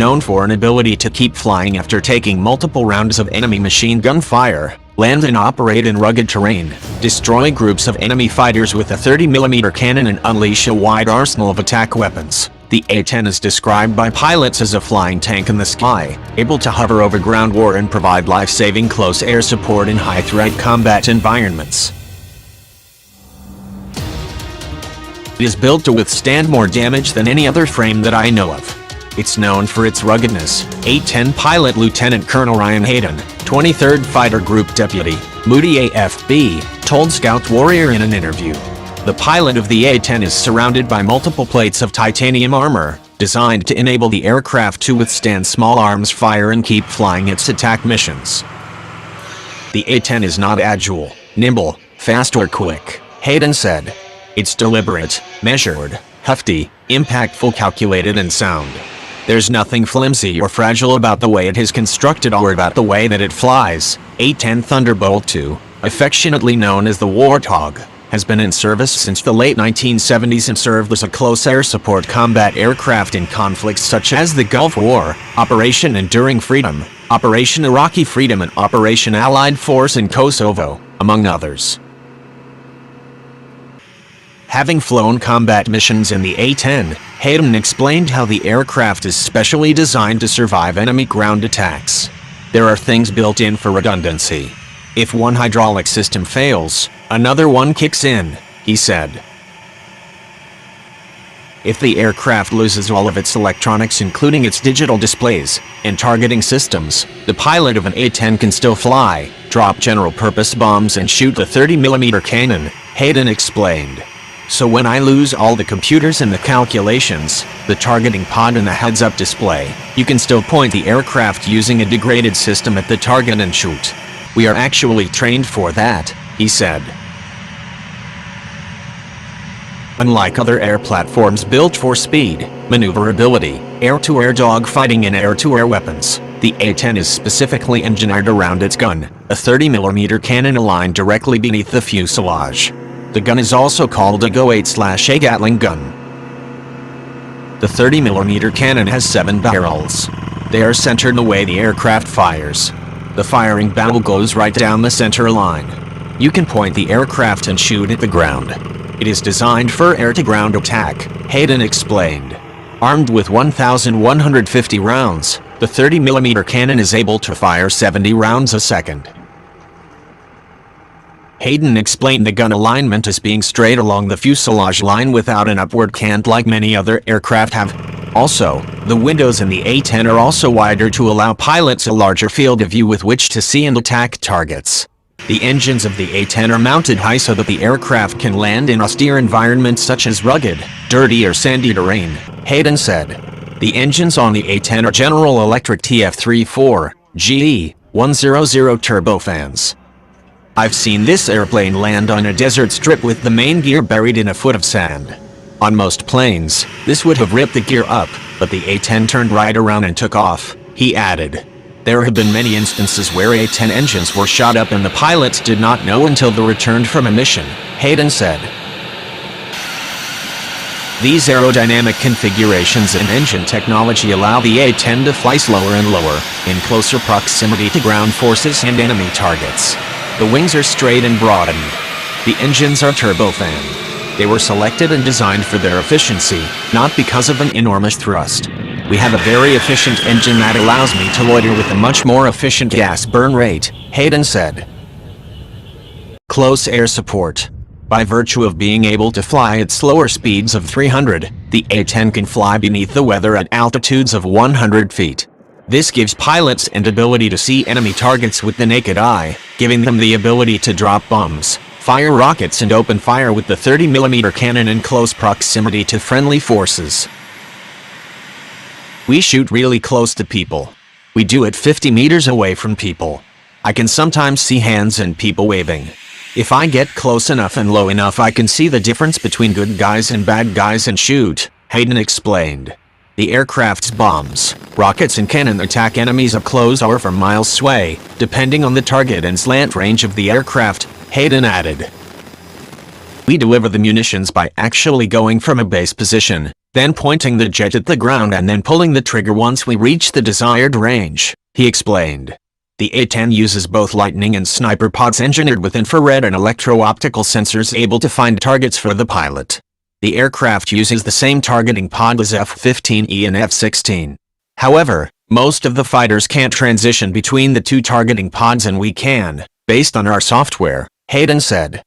known for an ability to keep flying after taking multiple rounds of enemy machine gun fire, land and operate in rugged terrain, destroy groups of enemy fighters with a 30mm cannon and unleash a wide arsenal of attack weapons. The A-10 is described by pilots as a flying tank in the sky, able to hover over ground war and provide life-saving close air support in high-threat combat environments. It is built to withstand more damage than any other frame that I know of. It's known for its ruggedness. A-10 pilot Lieutenant Colonel Ryan Hayden, 23rd Fighter Group Deputy, Moody AFB, told Scout Warrior in an interview. The pilot of the A-10 is surrounded by multiple plates of titanium armor, designed to enable the aircraft to withstand small arms fire and keep flying its attack missions. The A-10 is not agile, nimble, fast or quick, Hayden said. It's deliberate, measured, hefty, impactful, calculated and sound. There's nothing flimsy or fragile about the way it is constructed or about the way that it flies. A-10 Thunderbolt II, affectionately known as the Warthog, has been in service since the late 1970s and served as a close air support combat aircraft in conflicts such as the Gulf War, Operation Enduring Freedom, Operation Iraqi Freedom and Operation Allied Force in Kosovo, among others. Having flown combat missions in the A-10, Hayden explained how the aircraft is specially designed to survive enemy ground attacks. There are things built in for redundancy. If one hydraulic system fails, another one kicks in, he said. If the aircraft loses all of its electronics including its digital displays and targeting systems, the pilot of an A-10 can still fly, drop general-purpose bombs and shoot the 30mm cannon, Hayden explained. So when I lose all the computers and the calculations, the targeting pod and the heads-up display, you can still point the aircraft using a degraded system at the target and shoot. We are actually trained for that, he said. Unlike other air platforms built for speed, maneuverability, air-to-air dogfighting and air-to-air weapons, the A-10 is specifically engineered around its gun, a 30mm cannon aligned directly beneath the fuselage. The gun is also called a GAU-8 Gatling gun. The 30mm cannon has 7 barrels. They are centered the way the aircraft fires. The firing barrel goes right down the center line. You can point the aircraft and shoot at the ground. It is designed for air-to-ground attack, Hayden explained. Armed with 1,150 rounds, the 30mm cannon is able to fire 70 rounds a second. Hayden explained the gun alignment as being straight along the fuselage line without an upward cant like many other aircraft have. Also, the windows in the A-10 are also wider to allow pilots a larger field of view with which to see and attack targets. The engines of the A-10 are mounted high so that the aircraft can land in austere environments such as rugged, dirty or sandy terrain, Hayden said. The engines on the A-10 are General Electric TF34, GE-100 turbofans. I've seen this airplane land on a desert strip with the main gear buried in a foot of sand. On most planes, this would have ripped the gear up, but the A-10 turned right around and took off, he added. There have been many instances where A-10 engines were shot up and the pilots did not know until they returned from a mission, Hayden said. These aerodynamic configurations and engine technology allow the A-10 to fly slower and lower, in closer proximity to ground forces and enemy targets. The wings are straight and broadened. The engines are turbofan. They were selected and designed for their efficiency, not because of an enormous thrust. We have a very efficient engine that allows me to loiter with a much more efficient gas burn rate, Hayden said. Close air support. By virtue of being able to fly at slower speeds of 300, the A-10 can fly beneath the weather at altitudes of 100 feet. This gives pilots an ability to see enemy targets with the naked eye, giving them the ability to drop bombs, fire rockets and open fire with the 30mm cannon in close proximity to friendly forces. We shoot really close to people. We do it 50 meters away from people. I can sometimes see hands and people waving. If I get close enough and low enough I can see the difference between good guys and bad guys and shoot, Hayden explained. The aircraft's bombs, rockets and cannon attack enemies up close or from miles away, depending on the target and slant range of the aircraft, Hayden added. We deliver the munitions by actually going from a base position, then pointing the jet at the ground and then pulling the trigger once we reach the desired range, he explained. The A-10 uses both Lightning and Sniper pods engineered with infrared and electro-optical sensors able to find targets for the pilot. The aircraft uses the same targeting pod as F-15E and F-16. However, most of the fighters can't transition between the two targeting pods, and we can, based on our software, Hayden said.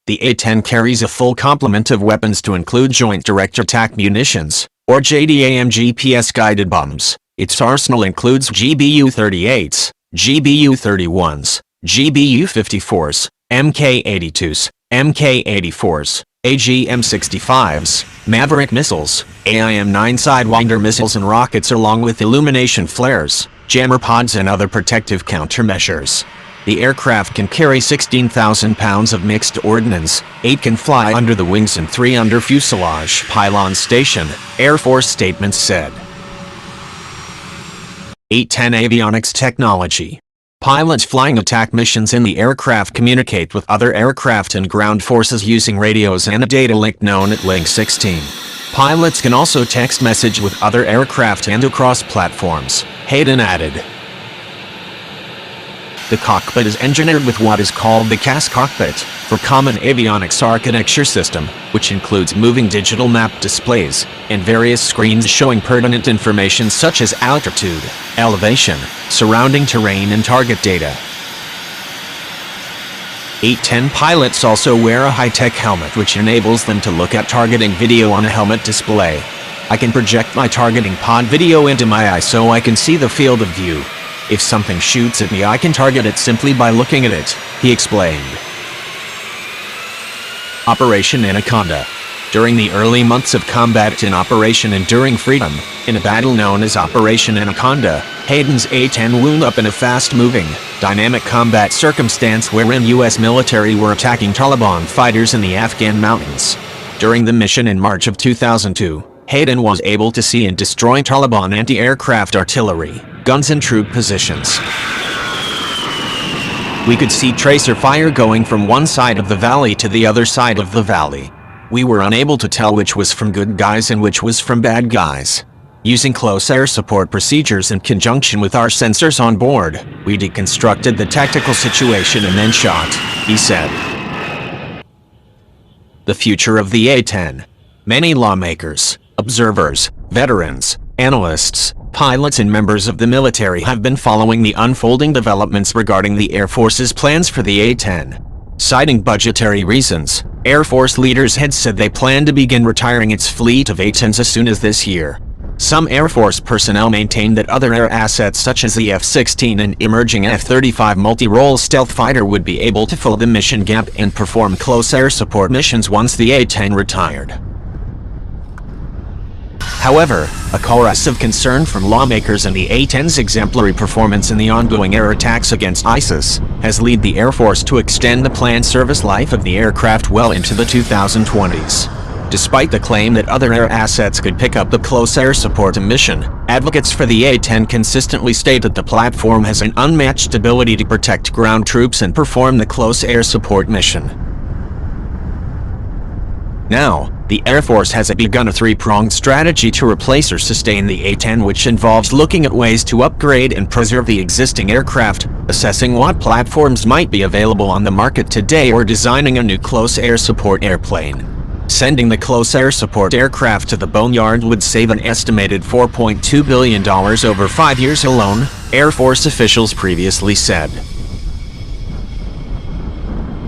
The A-10 carries a full complement of weapons to include Joint Direct Attack Munitions, or JDAM GPS-guided bombs. Its arsenal includes GBU-38s, GBU-31s, GBU-54s, MK-82s, MK-84s, AGM-65s, Maverick missiles, AIM-9 Sidewinder missiles and rockets, along with illumination flares, jammer pods and other protective countermeasures. The aircraft can carry 16,000 pounds of mixed ordnance, 8 can fly under the wings and 3 under fuselage pylon station, Air Force statements said. A-10 Avionics Technology. Pilots flying attack missions in the aircraft communicate with other aircraft and ground forces using radios and a data link known as Link 16. Pilots can also text message with other aircraft and across platforms, Hayden added. The cockpit is engineered with what is called the CAS cockpit, for Common Avionics Architecture System, which includes moving digital map displays, and various screens showing pertinent information such as altitude, elevation, surrounding terrain and target data. A-10 pilots also wear a high-tech helmet which enables them to look at targeting video on a helmet display. I can project my targeting pod video into my eye so I can see the field of view. If something shoots at me, I can target it simply by looking at it, he explained. Operation Anaconda. During the early months of combat in Operation Enduring Freedom, in a battle known as Operation Anaconda, Hayden's A-10 wound up in a fast-moving, dynamic combat circumstance wherein U.S. military were attacking Taliban fighters in the Afghan mountains. During the mission in March of 2002, Hayden was able to see and destroy Taliban anti-aircraft artillery, guns and troop positions. We could see tracer fire going from one side of the valley to the other side of the valley. We were unable to tell which was from good guys and which was from bad guys. Using close air support procedures in conjunction with our sensors on board, we deconstructed the tactical situation and then shot, he said. The future of the A-10. Many lawmakers, observers, veterans, analysts, pilots and members of the military have been following the unfolding developments regarding the Air Force's plans for the A-10. Citing budgetary reasons, Air Force leaders had said they plan to begin retiring its fleet of A-10s as soon as this year. Some Air Force personnel maintained that other air assets such as the F-16 and emerging F-35 multi-role stealth fighter would be able to fill the mission gap and perform close air support missions once the A-10 retired. However, a chorus of concern from lawmakers and the A-10's exemplary performance in the ongoing air attacks against ISIS has led the Air Force to extend the planned service life of the aircraft well into the 2020s. Despite the claim that other air assets could pick up the close air support mission, advocates for the A-10 consistently state that the platform has an unmatched ability to protect ground troops and perform the close air support mission. Now, the Air Force has begun a three-pronged strategy to replace or sustain the A-10, which involves looking at ways to upgrade and preserve the existing aircraft, assessing what platforms might be available on the market today, or designing a new close air support airplane. Sending the close air support aircraft to the boneyard would save an estimated $4.2 billion over 5 years alone, Air Force officials previously said.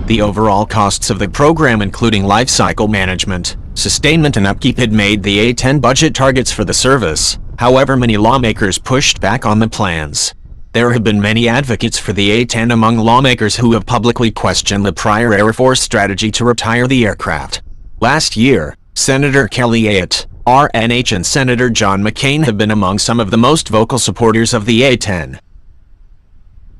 The overall costs of the program, including life cycle management, sustainment and upkeep, had made the A-10 budget targets for the service. However, many lawmakers pushed back on the plans. There have been many advocates for the A-10 among lawmakers who have publicly questioned the prior Air Force strategy to retire the aircraft. Last year, Senator Kelly Ayotte, RNH, and Senator John McCain have been among some of the most vocal supporters of the A-10.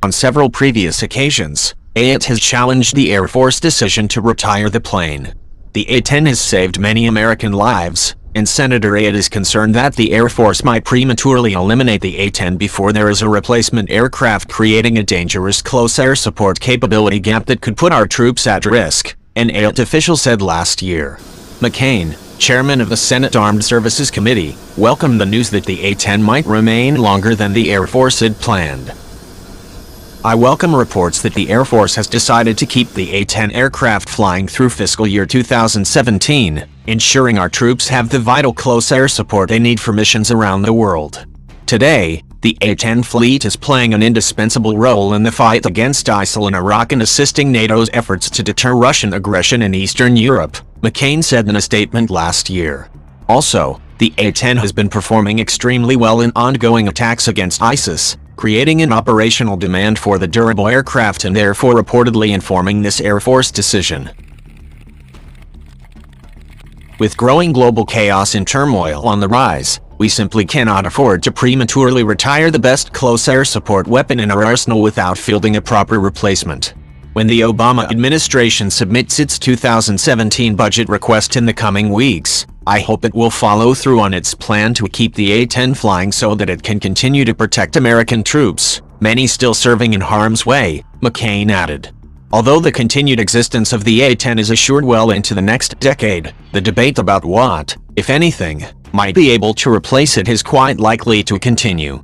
On several previous occasions, Ayotte has challenged the Air Force decision to retire the plane. The A-10 has saved many American lives, and Senator Ayotte is concerned that the Air Force might prematurely eliminate the A-10 before there is a replacement aircraft, creating a dangerous close air support capability gap that could put our troops at risk, an Ayotte official said last year. McCain, chairman of the Senate Armed Services Committee, welcomed the news that the A-10 might remain longer than the Air Force had planned. "I welcome reports that the Air Force has decided to keep the A-10 aircraft flying through fiscal year 2017, ensuring our troops have the vital close air support they need for missions around the world. Today, the A-10 fleet is playing an indispensable role in the fight against ISIL in Iraq and assisting NATO's efforts to deter Russian aggression in Eastern Europe," McCain said in a statement last year. Also, the A-10 has been performing extremely well in ongoing attacks against ISIS, creating an operational demand for the durable aircraft and therefore reportedly informing this Air Force decision. With growing global chaos and turmoil on the rise, we simply cannot afford to prematurely retire the best close air support weapon in our arsenal without fielding a proper replacement. When the Obama administration submits its 2017 budget request in the coming weeks, I hope it will follow through on its plan to keep the A-10 flying so that it can continue to protect American troops, many still serving in harm's way, McCain added. Although the continued existence of the A-10 is assured well into the next decade, the debate about what, if anything, might be able to replace it is quite likely to continue.